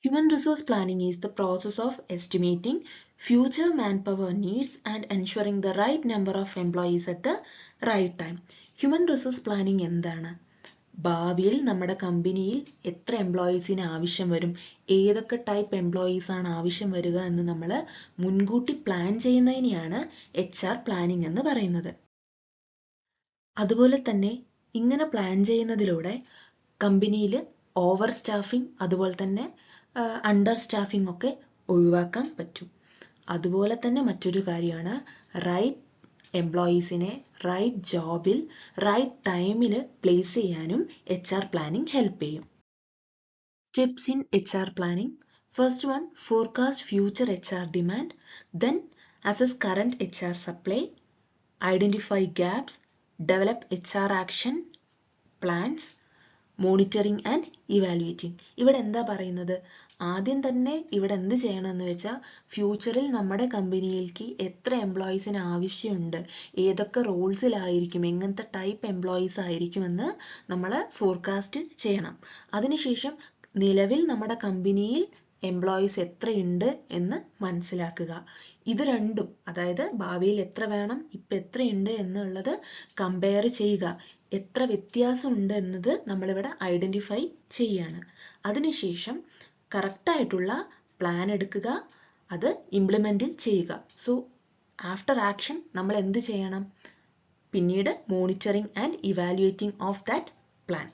Human resource planning is the process of estimating future manpower needs and ensuring the right number of employees at the right time. Human resource planning എന്താണ്? ഭാവിയിൽ നമ്മുടെ കമ്പനിയിൽ എത്ര എംപ്ലോയീസിന് ആവശ്യം വരും, ഏതൊക്കെ type employees ആണ് ആവശ്യം വരിക എന്ന് നമ്മൾ മുൻകൂട്ടി പ്ലാൻ ചെയ്യുന്നതിനെയാണ് HR പ്ലാനിംഗ് എന്ന് പറയുന്നത്. അതുപോലെ തന്നെ ഇങ്ങനെ പ്ലാൻ ചെയ്യുന്നതിലൂടെ കമ്പനിയിൽ ഓവർ സ്റ്റാഫിംഗ് അതുപോലെ തന്നെ അണ്ടർ സ്റ്റാഫിംഗ് ഒക്കെ ഒഴിവാക്കാൻ പറ്റും. അതുപോലെ തന്നെ മറ്റൊരു കാര്യമാണ് റൈറ്റ് എംപ്ലോയീസിനെ റൈറ്റ് ജോബിൽ റൈറ്റ് ടൈമിൽ പ്ലേസ് ചെയ്യാനും HR പ്ലാനിംഗ് ഹെൽപ്പ് ചെയ്യും. Steps in HR planning. First one, forecast future HR demand. Then assess current HR supply. Identify gaps. Develop HR action plans. Monitoring and evaluating. ഇവിടെ എന്താ പറയുന്നത്? ആദ്യം തന്നെ ഇവിടെ എന്ത് ചെയ്യണമെന്ന് വെച്ചാൽ ഫ്യൂച്ചറിൽ നമ്മുടെ കമ്പനിയിലേക്ക് എത്ര എംപ്ലോയീസിന് ആവശ്യമുണ്ട്, ഏതൊക്കെ റോൾസിലായിരിക്കും, എങ്ങനത്തെ ടൈപ്പ് എംപ്ലോയീസ് ആയിരിക്കുമെന്ന് നമ്മൾ ഫോർകാസ്റ്റ് ചെയ്യണം. അതിനുശേഷം നിലവിൽ നമ്മുടെ കമ്പനിയിൽ എംപ്ലോയീസ് എത്രയുണ്ട് എന്ന് മനസ്സിലാക്കുക. ഇത് രണ്ടും, അതായത് ഭാവിയിൽ എത്ര വേണം, ഇപ്പം എത്രയുണ്ട് എന്നുള്ളത് കമ്പയർ ചെയ്യുക. എത്ര വ്യത്യാസമുണ്ട് എന്നത് നമ്മളിവിടെ ഐഡന്റിഫൈ ചെയ്യാണ്. അതിനുശേഷം കറക്റ്റായിട്ടുള്ള പ്ലാൻ എടുക്കുക, അത് ഇംപ്ലിമെന്റ് ചെയ്യുക. സോ ആഫ്റ്റർ ആക്ഷൻ നമ്മൾ എന്ത് ചെയ്യണം? പിന്നീട് monitoring and evaluating of that plan.